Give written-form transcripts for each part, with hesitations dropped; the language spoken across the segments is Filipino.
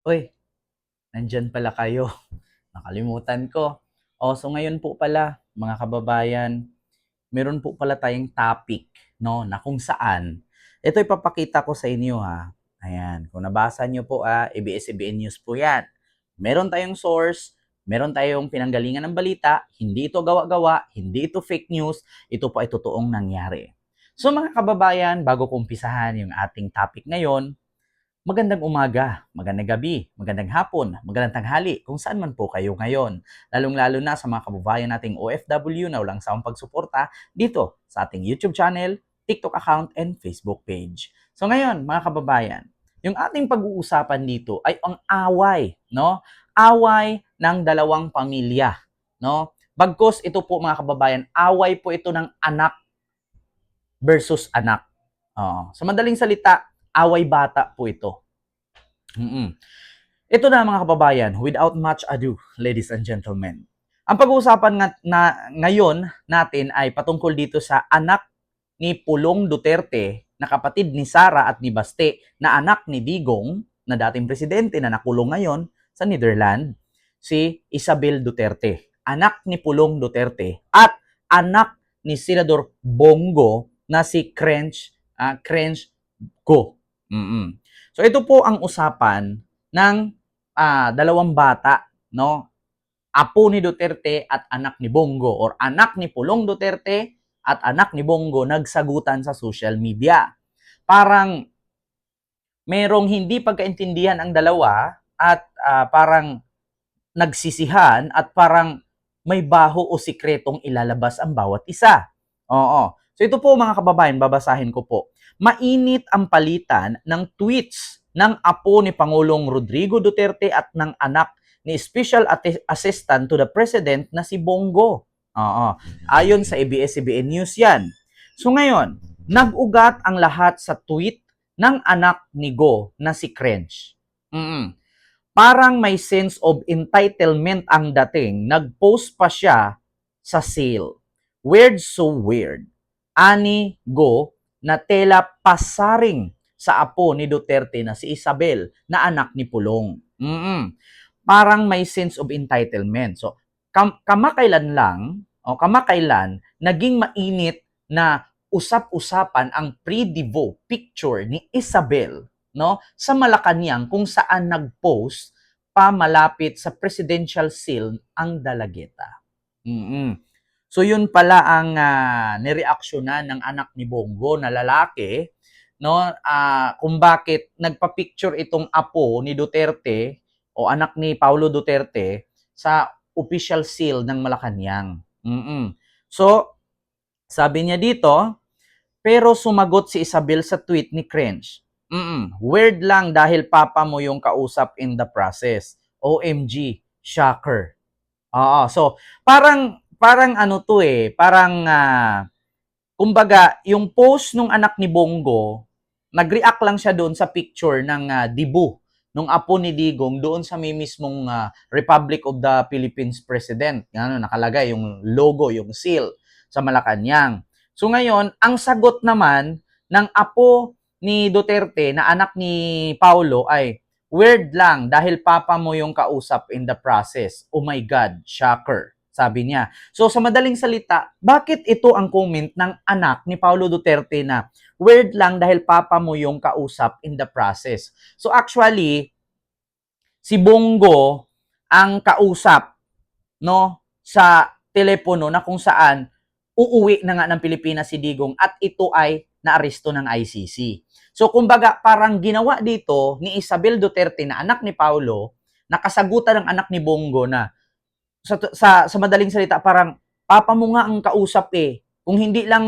Uy, nandyan pala kayo. Nakalimutan ko. So ngayon po pala, mga kababayan, meron po pala tayong topic, no, na kung saan, ito ipapakita ko sa inyo ha. Ayan, kung nabasa nyo po ABS-CBN News po yan. Meron tayong source, meron tayong pinanggalingan ng balita, hindi ito gawa-gawa, hindi ito fake news, ito po ay totoong nangyari. So mga kababayan, bago ko umpisahan yung ating topic ngayon, magandang umaga, magandang gabi, magandang hapon, magandang tanghali kung saan man po kayo ngayon. Lalong-lalo na sa mga kababayan nating OFW na walang sawang pagsuporta dito sa ating YouTube channel, TikTok account, and Facebook page. So ngayon, mga kababayan, yung ating pag-uusapan dito ay ang away, no? Away ng dalawang pamilya, no? Bagkus ito po mga kababayan, away po ito ng anak versus anak. Sa madaling salita, away bata po ito. Ito na mga kababayan, without much ado, ladies and gentlemen. Ang pag-uusapan ngayon natin ay patungkol dito sa anak ni Pulong Duterte na kapatid ni Sara at ni Baste na anak ni Digong na dating presidente na nakulong ngayon sa Netherlands, si Isabel Duterte. Anak ni Pulong Duterte at anak ni Senador Bongo na si Crench Go. So ito po ang usapan ng dalawang bata, no? Apo ni Duterte at anak ni Bongo or anak ni Pulong Duterte at anak ni Bongo nagsagutan sa social media. Parang merong hindi pagkaintindihan ang dalawa at parang nagsisihan at parang may baho o sikretong ilalabas ang bawat isa. Oo. So ito po mga kababayan, babasahin ko po. Mainit ang palitan ng tweets ng apo ni Pangulong Rodrigo Duterte at ng anak ni Special Assistant to the President na si Bongo. Oo. Ayon sa ABS-CBN News yan. So ngayon, nag-ugat ang lahat sa tweet ng anak ni Go na si Crench. Parang may sense of entitlement ang dating. Nag-post pa siya sa sale. Weird so weird. Ani Go na tela pasaring sa apo ni Duterte na si Isabel na anak ni Pulong. Parang may sense of entitlement. So, kamakailan naging mainit na usap-usapan ang pre-devo picture ni Isabel, no, sa Malacanang kung saan nag-post pa malapit sa presidential seal ang Dalageta. So yun pala ang nireaksyonan ng anak ni Bongo na lalaki, no, kung bakit nagpa-picture itong apo ni Duterte o anak ni Paulo Duterte sa official seal ng Malacanang. So sabi niya dito, pero sumagot si Isabel sa tweet ni Crench. Weird lang dahil papa mo yung kausap in the process. OMG, shocker. So parang ano to parang kumbaga yung post nung anak ni Bongo, nag-react lang siya doon sa picture ng dibu nung apo ni Digong doon sa may mismong Republic of the Philippines President. Ano, nakalagay yung logo, yung seal sa Malacanang. So ngayon, ang sagot naman ng apo ni Duterte na anak ni Paulo ay, weird lang dahil papa mo yung kausap in the process. Oh my God, shocker, sabi niya. So sa madaling salita, bakit ito ang comment ng anak ni Paulo Duterte na weird lang dahil papa mo yung kausap in the process? So actually, si Bongo ang kausap, no, sa telepono na kung saan uuwi na nga ng Pilipinas si Digong at ito ay naaresto ng ICC. So kumbaga parang ginawa dito ni Isabel Duterte na anak ni Paulo, nakasagutan ng anak ni Bongo na sa madaling salita parang papa mo nga ang kausap Kung hindi lang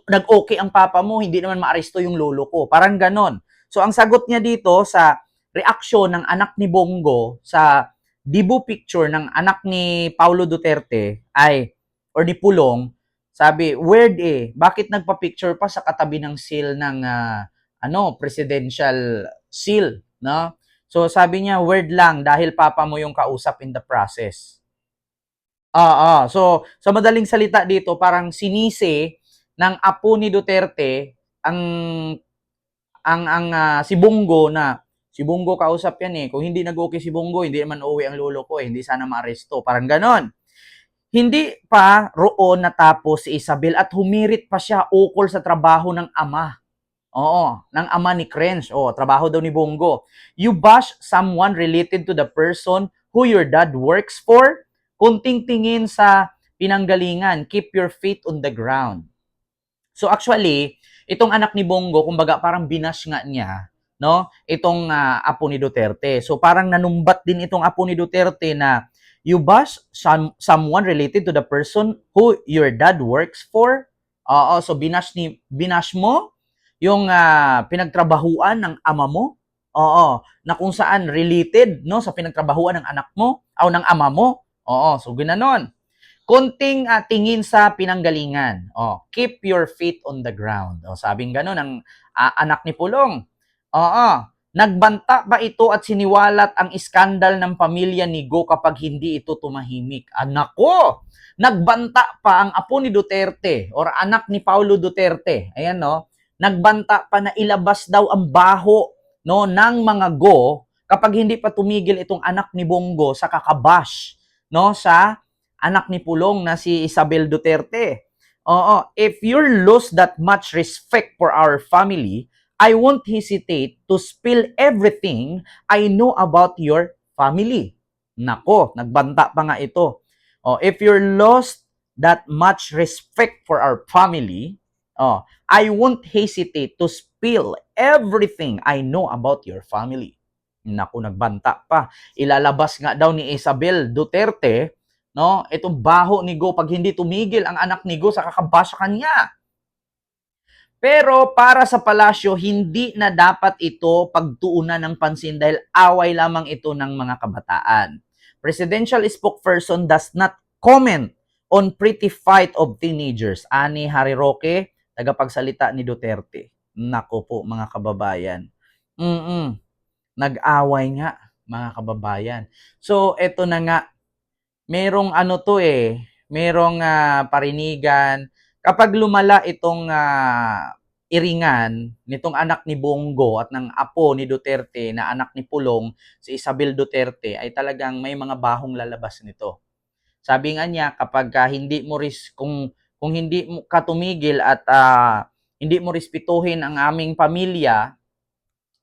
nag-okay ang papa mo, hindi naman maaresto yung lolo ko. Parang ganon. So ang sagot niya dito sa reaksyon ng anak ni Bongo sa dibu picture ng anak ni Paulo Duterte ay or ni Pulong, sabi, weird bakit nagpa-picture pa sa katabi ng seal ng presidential seal, no? So sabi niya, weird lang dahil papa mo yung kausap in the process. So sa madaling salita dito, parang sinisi ng apo ni Duterte ang si Bongo na Si Bongo kausap yan eh. Kung hindi nag-okay si Bongo, hindi naman uuwi ang lolo ko eh. Hindi sana maaresto. Parang ganon. Hindi pa roon natapos si Isabel at humirit pa siya ukol sa trabaho ng ama. Oo, ng ama ni Crench. Oo, trabaho daw ni Bongo. You bash someone related to the person who your dad works for? Kunting tingin sa pinanggalingan. Keep your feet on the ground. So actually, itong anak ni Bongo, kumbaga parang binash nga niya, no? Itong apo ni Duterte. So parang nanumbat din itong apo ni Duterte na you bash someone related to the person who your dad works for. Oo, so binash mo yung pinagtrabahuan ng ama mo. Oo, na kung saan related no sa pinagtrabahuan ng anak mo o ng ama mo. Oo, so ginanon. Konting tingin sa pinanggalingan. Oh, keep your feet on the ground. Oh, sabing gano'n ng anak ni Pulong. Oo. Nagbanta ba ito at siniwalat ang iskandal ng pamilya ni Go kapag hindi ito tumahimik? Anak ko! Nagbanta pa ang apo ni Duterte or anak ni Paulo Duterte. Ayan no. Nagbanta pa na ilabas daw ang baho no ng mga Go kapag hindi pa tumigil itong anak ni Bongo sa kakabash no sa anak ni Pulong na si Isabel Duterte. Oo, if you're lose that much respect for our family, I won't hesitate to spill everything I know about your family. Nako, nagbanta pa nga ito. Oh, if you're lost that much respect for our family, oh, I won't hesitate to spill everything I know about your family. Naku, nagbanta pa. Ilalabas nga daw ni Isabel Duterte no? Itong baho ni Go pag hindi tumigil ang anak ni Go sa kakabasa kanya. Pero para sa palasyo, hindi na dapat ito pagtuunan ng pansin dahil away lamang ito ng mga kabataan. Presidential spokesperson does not comment on pretty fight of teenagers. Ani Harry Roque, tagapagsalita ni Duterte. Nako po mga kababayan. Nag-away nga mga kababayan. So eto na nga, merong ano to eh, merong parinigan. Kapag lumala itong iringan nitong anak ni Bongo at ng apo ni Duterte na anak ni Pulong, si Isabel Duterte, ay talagang may mga bahong lalabas nito. Sabi nga niya, kapag hindi mo kung hindi mo katumigil at hindi mo respetuhin ang aming pamilya,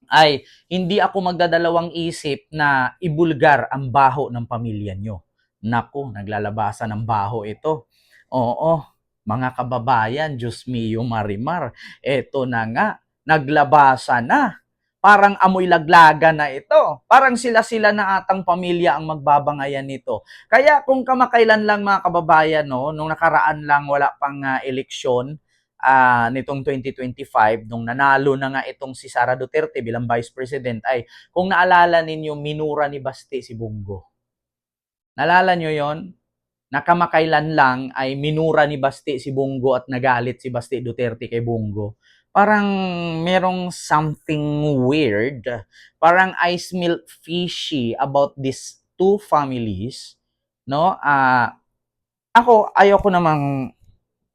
ay hindi ako magdadalawang isip na ibulgar ang baho ng pamilya nyo. Naku, naglalabasan ng baho ito. Oo, mga kababayan, Diyos mio marimar, eto na nga, naglabasan na. Parang amoy laglaga na ito. Parang sila-sila na atang pamilya ang magbabangayan nito. Kaya kung kamakailan lang mga kababayan, no, nung nakaraan lang wala pang eleksyon, nitong 2025, nung nanalo na nga itong si Sara Duterte bilang Vice President, ay kung naalala ninyo, minura ni Basti si Bongo. Naalala nyo yon? Nakamakailan lang ay minura ni Basti si Bongo at nagalit si Basti Duterte kay Bongo. Parang merong something weird. Parang I smell fishy about these two families. No? Ako, ayoko namang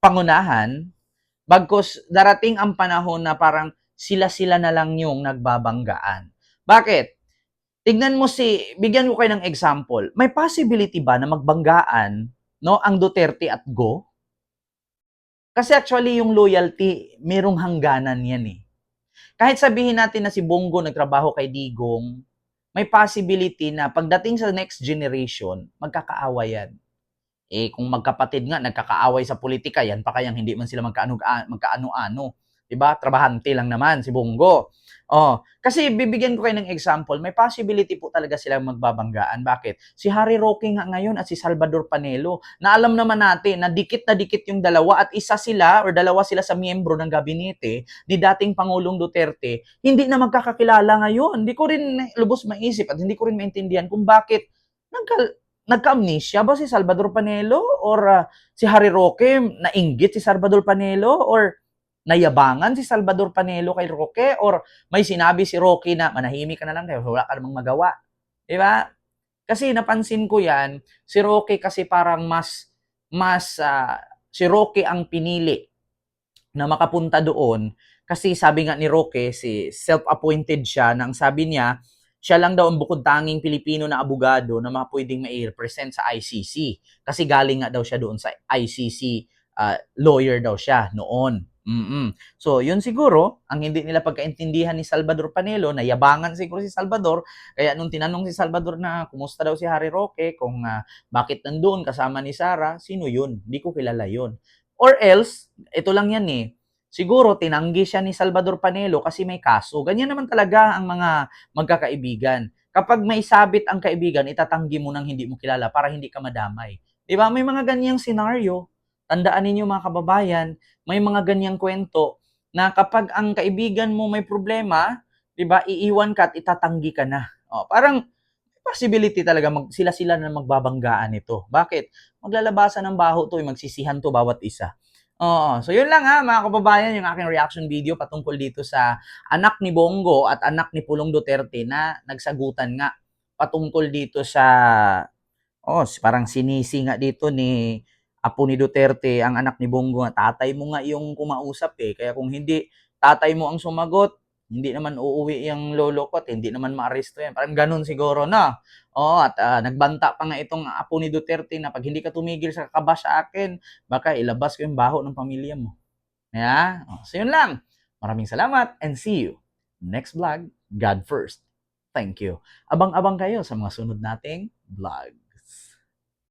pangunahan. Bagkus darating ang panahon na parang sila-sila na lang yung nagbabanggaan. Bakit? Tignan mo bigyan ko kayo ng example. May possibility ba na magbanggaan no, ang Duterte at Go? Kasi actually yung loyalty, merong hangganan yan eh. Kahit sabihin natin na si Bongo nagtrabaho kay Digong, may possibility na pagdating sa next generation, magkakaawa yan. Eh, kung magkapatid nga, nagkakaaway sa politika, yan pa kayang hindi man sila magkaano-ano. Diba? Trabahante lang naman si Bongo. Oh, kasi bibigyan ko kayo ng example, may possibility po talaga silang magbabanggaan. Bakit? Si Harry Roque nga ngayon at si Salvador Panelo, na alam naman natin na dikit yung dalawa at isa sila or dalawa sila sa miyembro ng gabinete ni dating Pangulong Duterte, hindi na magkakakilala ngayon. Hindi ko rin lubos maisip at hindi ko rin maintindihan kung bakit nagka-amnesia ba si Salvador Panelo or si Harry Roque, nainggit si Salvador Panelo or nayabangan si Salvador Panelo kay Roque or may sinabi si Roque na manahimik ka na lang kaya wala ka namang magawa. Di ba? Kasi napansin ko yan, si Roque kasi parang si Roque ang pinili na makapunta doon Kasi sabi nga ni Roque, si self-appointed siya, nang sabi niya, siya lang daw ang bukod tanging Pilipino na abogado na pwedeng mai-represent sa ICC. Kasi galing nga daw siya doon sa ICC, lawyer daw siya noon. So, yun siguro, ang hindi nila pagkaintindihan ni Salvador Panelo, nayabangan siguro si Salvador, kaya nung tinanong si Salvador na kumusta daw si Harry Roque, kung bakit nandoon kasama ni Sara, sino yun? Hindi ko kilala yun. Or else, ito lang yan eh, siguro tinanggi siya ni Salvador Panelo kasi may kaso. Ganyan naman talaga ang mga magkakaibigan. Kapag may sabit ang kaibigan, itatanggi mo nang hindi mo kilala para hindi ka madamay. Di ba? May mga ganyang senaryo. Tandaan ninyo mga kababayan, may mga ganyang kwento na kapag ang kaibigan mo may problema, 'di ba, iiwan ka at itatanggi ka na. Parang possibility talaga sila-sila na magbabanggaan nito. Bakit? Maglalabasan ng baho to, magsisihan to bawat isa. So yun lang mga kababayan, yung aking reaction video patungkol dito sa anak ni Bongo at anak ni Pulong Duterte na nagsagutan nga patungkol dito sa parang sinisi nga dito ni apo ni Duterte, ang anak ni Bongo, tatay mo nga yung kumausap eh. Kaya kung hindi tatay mo ang sumagot, hindi naman uuwi yung lolo ko at hindi naman maaresto yan. Parang ganun siguro na. At nagbanta pa nga itong apo ni Duterte na pag hindi ka tumigil sa kakabash sa akin, baka ilabas ko yung baho ng pamilya mo. So yun lang. Maraming salamat and see you next vlog. God first. Thank you. Abang-abang kayo sa mga sunod nating vlog.